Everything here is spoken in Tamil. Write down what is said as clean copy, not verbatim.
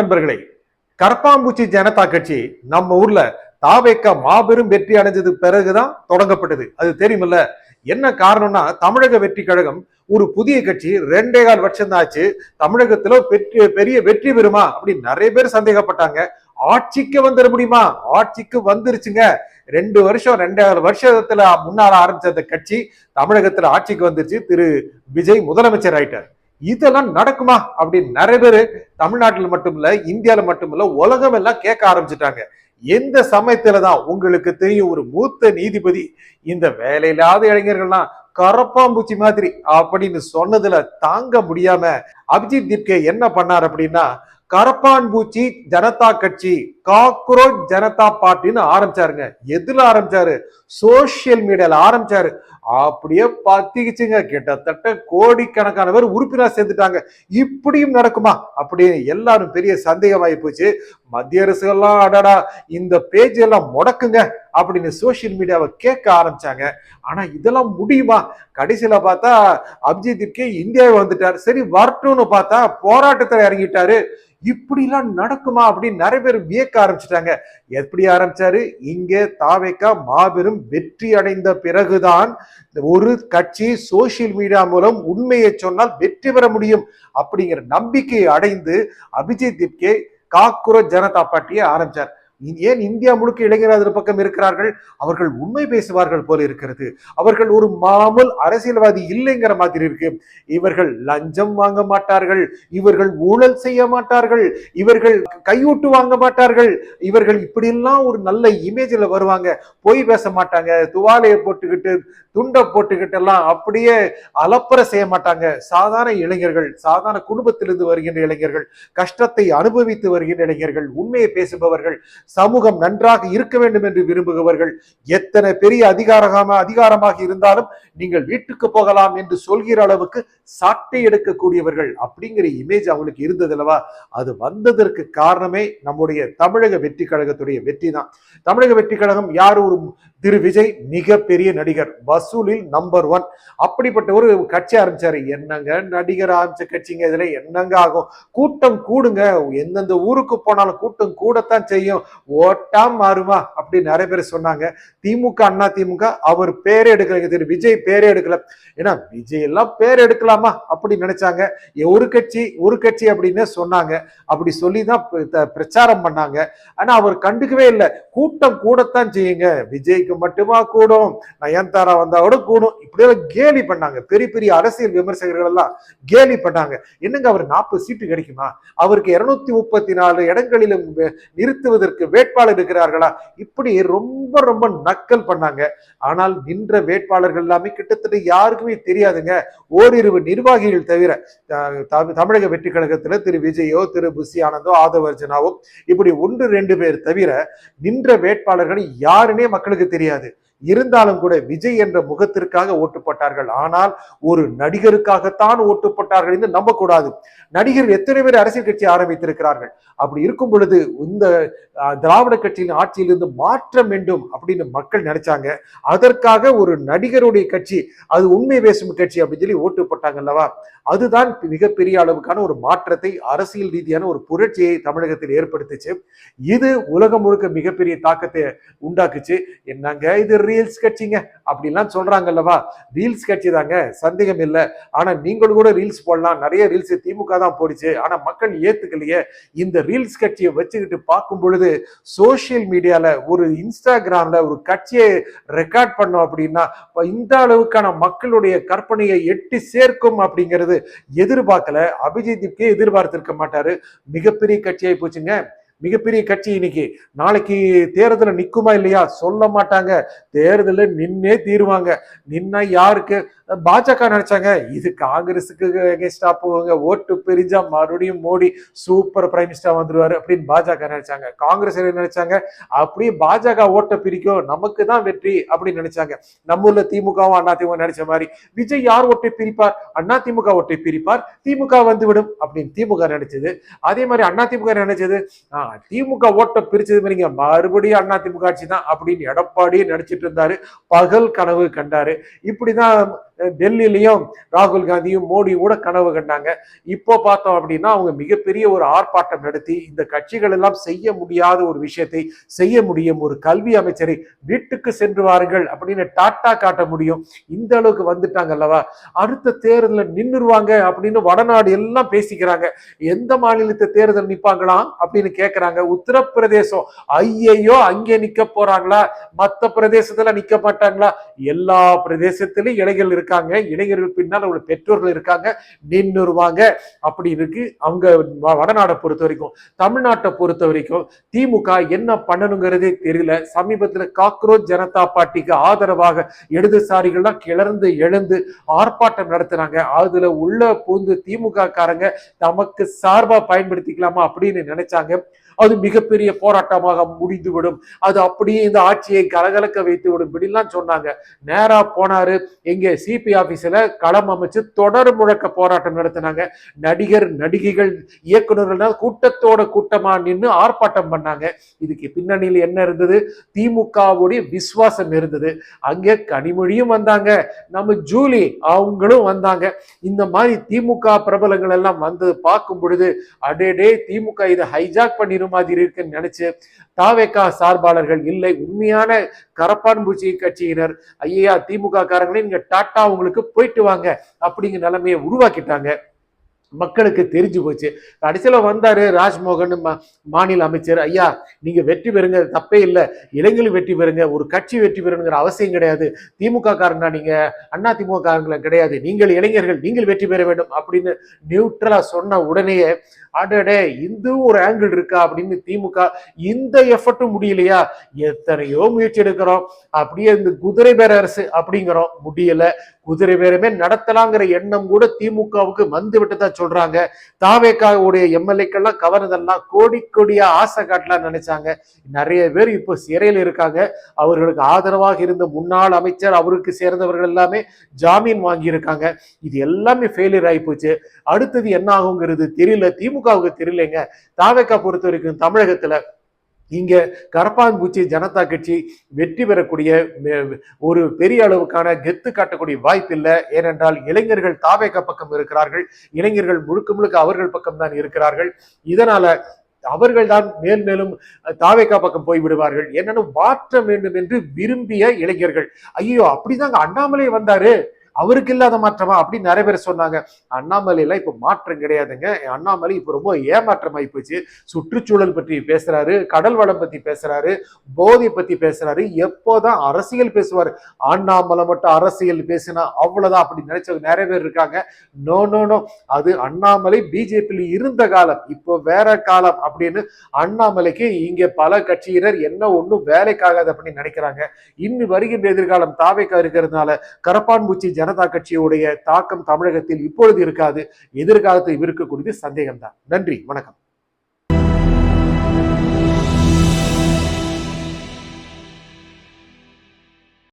நண்பர்களே, கரப்பாம்பூச்சி ஜனதா கட்சி நம்ம ஊர்ல தாவேக்கா மாபெரும் வெற்றி அடைஞ்சது பிறகுதான் தொடங்கப்பட்டது. அது தெரியுமில்ல. என்ன காரணம்னா தமிழக வெற்றி கழகம் ஒரு புதிய கட்சி 2.25 வருஷம் தான் ஆச்சு. தமிழகத்துல பெரிய வெற்றி பெறுமா அப்படின்னு நிறைய பேர் சந்தேகப்பட்டாங்க. ஆட்சிக்கு வந்துட முடியுமா? ஆட்சிக்கு வந்துருச்சுங்க. 2.5 வருஷத்துல முன்னால ஆரம்பிச்ச அந்த கட்சி தமிழகத்துல ஆட்சிக்கு வந்துருச்சு. திரு விஜய் முதலமைச்சர் ஆயிட்டார். இதெல்லாம் நடக்குமா அப்படின்னு நிறைய பேரு தமிழ்நாட்டில் மட்டும் இல்ல, இந்தியால மட்டும் இல்ல, உலகம் எல்லாம் கேட்க ஆரம்பிச்சுட்டாங்க. எந்த சமயத்துலதான் உங்களுக்கு தெரியும் ஒரு மூத்த நீதிபதி இந்த வேலையில்லாத இளைஞர்கள்லாம் கரப்பாம்பூச்சி மாதிரி அப்படின்னு சொன்னதுல தாங்க முடியாம அபிஜித் திப்கே என்ன பண்ணார் அப்படின்னா, கரப்பான்பூச்சி ஜனதா கட்சி, காக்ரோச் ஜனதா பார்ட்டின்னு ஆரம்பிச்சாருங்க. எதுல ஆரம்பிச்சாரு? சோசியல் மீடியால ஆரம்பிச்சாரு. அப்படியே பத்திக்கிச்சுங்க. கிட்டத்தட்ட கோடிக்கணக்கான பேர் உறுப்பினர் சேர்ந்துட்டாங்க. இப்படியும் நடக்குமா அப்படின்னு எல்லாரும் பெரிய சந்தேகமாயி போச்சு. மத்திய அரசு எல்லாம் அடடா இந்த பேஜ் எல்லாம் முடக்குங்க அப்படின்னு சோசியல் மீடியாவை கேட்க ஆரம்பிச்சாங்க. ஆனா இதெல்லாம் முடியுமா? கடைசியில பார்த்தா அபிஜித்திற்கு இந்தியாவை வந்துட்டார். சரி வரட்டும்னு பார்த்தா போராட்டத்தில் இறங்கிட்டாரு. இப்படி எல்லாம் நடக்குமா அப்படின்னு நிறைய பேர் வியக்க ஆரம்பிச்சுட்டாங்க. எப்படி ஆரம்பிச்சாரு? இங்கே தாவேக்கா மாபெரும் வெற்றி அடைந்த பிறகுதான் ஒரு கட்சி சோசியல் மீடியா மூலம் உண்மையை சொன்னால் வெற்றி பெற முடியும் அப்படிங்கிற நம்பிக்கையை அடைந்து அபிஜித் திப்கே காக்ரோச் ஜனதா பார்ட்டியை ஆரம்பிச்சார். ஏன் இந்தியா முழுக்க இளைஞர் அதன் பக்கம் இருக்கிறார்கள்? அவர்கள் உண்மை பேசுவார்கள் போல இருக்கிறது. அவர்கள் ஒரு மாமூல் அரசியல்வாதி இல்லைங்கிற மாதிரி இருக்கு. இவர்கள் லஞ்சம் வாங்க மாட்டார்கள், இவர்கள் ஊழல் செய்ய மாட்டார்கள், இவர்கள் கையூட்டு வாங்க மாட்டார்கள், இவர்கள் இப்படியெல்லாம் ஒரு நல்ல இமேஜ்ல வருவாங்க. பொய் பேச மாட்டாங்க, துவாலையை போட்டுக்கிட்டு துண்டை போட்டுக்கிட்டு எல்லாம் அப்படியே அலப்பற செய்ய மாட்டாங்க. சாதாரண இளைஞர்கள், சாதாரண குடும்பத்திலிருந்து வருகின்ற இளைஞர்கள், கஷ்டத்தை அனுபவித்து வருகின்ற இளைஞர்கள், உண்மையை பேசுபவர்கள், சமூகம் நன்றாக இருக்க வேண்டும் என்று விரும்புபவர்கள், எத்தனை பெரிய அதிகாரமாக இருந்தாலும் நீங்கள் வீட்டுக்கு போகலாம் என்று சொல்கிற அளவுக்கு சாட்டை எடுக்கக்கூடியவர்கள் அப்படிங்கிற இமேஜ் அவங்களுக்கு இருந்தது அல்லவா? அது வந்ததற்கு காரணமே நம்முடைய தமிழக வெற்றி கழகத்துடைய வெற்றி தான். தமிழக வெற்றி கழகம் யார்? ஒரு திரு விஜய் மிகப்பெரிய நடிகர், வசூலில் நம்பர் 1. அப்படிப்பட்ட ஒரு கட்சி ஆரம்பிச்சாரு. என்னங்க நடிகர் ஆரம்பிச்ச கட்சிங்க, இதுல என்னங்க ஆகும்? கூட்டம் கூடுங்க, எந்தெந்த ஊருக்கு போனாலும் கூட்டம் கூடத்தான் செய்யும், ஓட்டா மாறுமா அப்படின்னு நிறைய பேர் சொன்னாங்க. திமுக அண்ணா திமுக அவர் பேரே எடுக்கல, திரு விஜய் பேரே எடுக்கல. ஏன்னா விஜய் எல்லாம் பேர் எடுக்கலாமா அப்படின்னு நினைச்சாங்க. ஒரு கட்சி அப்படின்னு சொன்னாங்க. அப்படி சொல்லிதான் பிரச்சாரம் பண்ணாங்க. ஆனா அவர் கண்டுக்கவே இல்லை. கூட்டம் கூடத்தான் செய்யுங்க, விஜய்க்கு மட்டுமா கூடும், நயன்தாரா வந்தாவோட கூடும், இப்படியெல்லாம் கேலி பண்ணாங்க. பெரிய பெரிய அரசியல் விமர்சகர்கள் எல்லாம் கேலி பண்ணாங்க. என்னங்க அவர் 40 சீட்டு கிடைக்குமா? அவருக்கு 234 இடங்களிலும் நிறுத்துவதற்கு வேட்பாளர் இருக்கிறார்களா? இப்படி ரொம்ப ரொம்ப நக்கல் பண்ணாங்க. ஆனால் நின்ற வேட்பாளர்கள் எல்லாமே கிட்டத்தட்ட யாருக்குமே தெரியாதுங்க. ஓரிரு நிர்வாகிகள் தவிர. தமிழக வெற்றி கழகத்துல திரு விஜயோ, திரு புசி ஆனந்தோ, ஆதவர்ஜனாவோ இப்படி 1-2 பேர் தவிர நின்ற வேட்பாளர்கள் யாருன்னே மக்களுக்கு தெரியாது. இருந்தாலும் கூட விஜய் என்ற முகத்திற்காக ஓட்டு போட்டார்கள். ஆனால் ஒரு நடிகருக்காகத்தான் ஓட்டு போட்டார்கள் என்று நம்பக்கூடாது. நடிகர்கள் எத்தனை பேர் அரசியல் கட்சி ஆரம்பித்திருக்கிறார்கள். அப்படி இருக்கும் பொழுது இந்த திராவிட கட்சியின் ஆட்சியிலிருந்து மாற்றம் வேண்டும் அப்படின்னு மக்கள் நினைச்சாங்க. அதற்காக ஒரு நடிகருடைய கட்சி, அது உண்மை பேசும் கட்சி அப்படின்னு சொல்லி ஓட்டு போட்டாங்க அல்லவா? அதுதான் மிகப்பெரிய அளவுக்கான ஒரு மாற்றத்தை, அரசியல் ரீதியான ஒரு புரட்சியை தமிழகத்தில் ஏற்படுத்துச்சு. இது உலகம் முழுக்க மிகப்பெரிய தாக்கத்தை உண்டாக்குச்சு. என்னங்க இது ரீல்ஸ் கட்சிங்க அப்படின்லாம் சொல்றாங்க அல்லவா? ரீல்ஸ் கட்சி தாங்க, சந்தேகம் இல்லை. ஆனா நீங்களும் கூட ரீல்ஸ் போடலாம். நிறைய ரீல்ஸ் திமுக தான் போடுச்சு. ஆனா மக்கள் ஏத்துக்கலையே. இந்த ரீல்ஸ் கட்சியை வச்சுக்கிட்டு பார்க்கும் பொழுது சோசியல் மீடியால ஒரு இன்ஸ்டாகிராம்ல ஒரு கட்சியை ரெக்கார்ட் பண்ணோம் அப்படின்னா இந்த அளவுக்கான மக்களுடைய கற்பனையை எட்டி சேர்க்கும் அப்படிங்கிறது எதிர்பார்க்கல. அபிஜித் திப்கே எதிர்பார்த்திருக்க மாட்டாரு. மிகப்பெரிய கட்சியாகி போச்சுங்க. மிகப்பெரிய கட்சி இன்னைக்கு நாளைக்கு தேர்தல நிக்குமா இல்லையா சொல்ல மாட்டாங்க. தேர்தல நின்னே தீருவாங்க. நின்னா யாருக்கு? பாஜக நினைச்சாங்க இது காங்கிரஸுக்கு எகென்ஸ்டா போவாங்க, ஓட்டு பிரிஞ்சா மறுபடியும் மோடி சூப்பர் பிரைம் மினிஸ்டர் வந்துருவாரு அப்படின்னு பாஜக நினைச்சாங்க. காங்கிரஸ் நினைச்சாங்க அப்படியே பாஜக ஓட்டை பிரிக்கும், நமக்கு தான் வெற்றி அப்படின்னு நினைச்சாங்க. நம்ம ஊர்ல திமுகவும் அண்ணா திமுக நினைச்ச மாதிரி விஜய் யார் ஓட்டை பிரிப்பார்? அண்ணா திமுக ஓட்டை பிரிப்பார், திமுக வந்துவிடும் அப்படின்னு திமுக நினைச்சது. அதே மாதிரி அண்ணா திமுக நினைச்சது திமுக ஓட்டை பிரிச்சது மாதிரிங்க மறுபடியும் அண்ணா திமுக ஆட்சி தான் அப்படின்னு எடப்பாடி நடிச்சிட்டு இருந்தாரு. பகல் கனவு கண்டாரு. இப்படிதான் டெல்லியிலையும் ராகுல் காந்தியும் மோடியும் கூட கனவு கண்டாங்க. இப்போ பார்த்தோம் அப்படின்னா அவங்க மிகப்பெரிய ஒரு ஆர்ப்பாட்டம் நடத்தி இந்த கட்சிகள் எல்லாம் செய்ய முடியாத ஒரு விஷயத்தை செய்ய முடியும், ஒரு கல்வி அமைச்சரை வீட்டுக்கு சென்று வாருங்கள் அப்படின்னு டாட்டா காட்ட முடியும், இந்த அளவுக்கு வந்துட்டாங்க அல்லவா. அடுத்த தேர்தலில் நின்றுருவாங்க அப்படின்னு வடநாடு எல்லாம் பேசிக்கிறாங்க. எந்த மாநிலத்தை தேர்தல் நிப்பாங்களாம் அப்படின்னு கேட்கிறாங்க. உத்தரப்பிரதேசம், ஐயையோ அங்கே நிக்க போறாங்களா, மத்த பிரதேசத்துல நிக்க மாட்டாங்களா? எல்லா பிரதேசத்திலும் இளைஞர்கள் இருக்காங்க, இளைஞர்கள் பின்னால் அவங்களோட பெற்றோர்கள் இருக்காங்க, நின்றுருவாங்க அப்படி இருக்கு அவங்க வடநாட்டை பொறுத்த வரைக்கும். தமிழ்நாட்டை பொறுத்த வரைக்கும் திமுக என்ன பண்ணணுங்கிறதே தெரியல. சமீபத்தில் காக்ரோச் ஜனதா பார்ட்டிக்கு ஆதரவாக இடதுசாரிகள்லாம் கிளர்ந்து எழுந்து ஆர்ப்பாட்டம் நடத்துறாங்க. அதுல உள்ள பூந்து திமுக காரங்க தமக்கு சார்பா பயன்படுத்திக்கலாமா அப்படின்னு நினைச்சாங்க. அது மிகப்பெரிய போராட்டமாக முடிந்துவிடும், அது அப்படியே இந்த ஆட்சியை கலகலக்க வைத்து விடும் இப்படிலாம் சொன்னாங்க. நேரா போனாரு, எங்க சிபி ஆபீஸ்ல களம் அமைச்சு தொடர் முழக்க போராட்டம் நடத்தினாங்க. நடிகர் நடிகைகள் இயக்குநர்கள் கூட்டத்தோட கூட்டமா நின்று ஆர்ப்பாட்டம் பண்ணாங்க. இதுக்கு பின்னணியில் என்ன இருந்தது? திமுகவுடைய விசுவாசம் இருந்தது. அங்கே கனிமொழியும் வந்தாங்க, நம்ம ஜூலி அவங்களும் வந்தாங்க. இந்த மாதிரி திமுக பிரபலங்கள் எல்லாம் வந்து பார்க்கும் பொழுது அடேடே திமுக இதை ஹைஜாக் பண்ணிரும் மாதிரி இருக்குன்னு நினைச்சு தாவேகா சார்பாளர்கள் இல்லை, உண்மையான கரப்பான் பூச்சி கட்சியினர் ஐயா திமுக காரங்களே நீங்க டாட்டா உங்களுக்கு போயிட்டு வாங்க அப்படிங்கிற நிலைமையை உருவாக்கிட்டாங்க. மக்களுக்கு தெரிஞ்சு போச்சு. கடைசியில வந்தாரு ராஜ்மோகன் மாநில அமைச்சர், ஐயா நீங்க வெற்றி பெறுங்க, தப்பே இல்லை, இளைஞர்கள் வெற்றி பெறுங்க, ஒரு கட்சி வெற்றி பெறுங்கிற அவசியம் கிடையாது, திமுக காரங்க நீங்க அண்ணா திமுக காரங்கள கிடையாது, நீங்கள் இளைஞர்கள் நீங்கள் வெற்றி பெற வேண்டும் அப்படின்னு நியூட்ரலா சொன்ன உடனேயே அடடே இந்த ஒரு ஆங்கிள் இருக்கா அப்படின்னு திமுக இந்த எஃபர்ட்டும் முடியலையா, எத்தனையோ முயற்சி எடுக்கிறோம், அப்படியே இந்த குதிரை பேர அரசு அப்படிங்கிறோம், முடியல, குதிரை பேரமே நடத்தலாங்கிற எண்ணம் கூட திமுகவுக்கு வந்து விட்டுதான் சொல்றாங்க. தாவேக்காவுடைய எம்எல்ஏக்கள்லாம் கவர்னதெல்லாம் கோடி கோடியா ஆசை காட்டலாம் நினைச்சாங்க. நிறைய பேர் இப்போ சிறையில் இருக்காங்க. அவர்களுக்கு ஆதரவாக இருந்த முன்னாள் அமைச்சர் அவருக்கு சேர்ந்தவர்கள் எல்லாமே ஜாமீன் வாங்கி இருக்காங்க. இது எல்லாமே ஃபெயிலியர் ஆகி போச்சு. அடுத்தது என்ன ஆகுங்கிறது தெரியல, திமுகவுக்கு தெரியலைங்க. தாவேக்கா பொறுத்த வரைக்கும் தமிழகத்துல இங்க கரப்பான் பூச்சி ஜனதா கட்சி வெற்றி பெறக்கூடிய ஒரு பெரிய அளவுக்கான கெத்து காட்டக்கூடிய வாய்ப்பு இல்லை. ஏனென்றால் இளைஞர்கள் தாவேகா பக்கம் இருக்கிறார்கள், இளைஞர்கள் முழுக்க முழுக்க அவர்கள் பக்கம் தான் இருக்கிறார்கள். இதனால அவர்கள் தான் மேல் மேலும் தாவேகா பக்கம் போய் விடுவார்கள். என்னன்னு மாற்ற வேண்டும் என்று விரும்பிய இளைஞர்கள், ஐயோ அப்படிதாங்க அண்ணாமலை வந்தாரு அவருக்கு இல்லாத மாற்றமா அப்படின்னு நிறைய பேர் சொன்னாங்க. அண்ணாமலையில இப்ப மாற்றம் கிடையாதுங்க. அண்ணாமலை இப்ப ரொம்ப ஏமாற்றம் ஆகி போச்சு. சுற்றுச்சூழல் பற்றி பேசுறாரு, கடல் வளம் பத்தி பேசுறாரு, போதை பத்தி பேசுறாரு, எப்போதான் அரசியல் பேசுவாரு. அண்ணாமலை மட்டும் அரசியல் பேசினா அவ்வளவுதான் அப்படி நினைச்சவங்க நிறைய பேர் இருக்காங்க. நோ நோ நோ, அது அண்ணாமலை பிஜேபியில் இருந்த காலம், இப்போ வேற காலம் அப்படின்னு அண்ணாமலைக்கு இங்க பல கட்சியினர் என்ன ஒண்ணும் வேலைக்காகாது அப்படின்னு நினைக்கிறாங்க. இன்னும் வருகின்ற எதிர்காலம் தாவேக்கா இருக்கிறதுனால கரப்பான் பூச்சி ஜனதா கட்சியுடைய தாக்கம் தமிழகத்தில் இப்பொழுது இருக்காது, எதிர்காலத்தில் இருக்கக்கூடியது சந்தேகம்தான். நன்றி, வணக்கம்.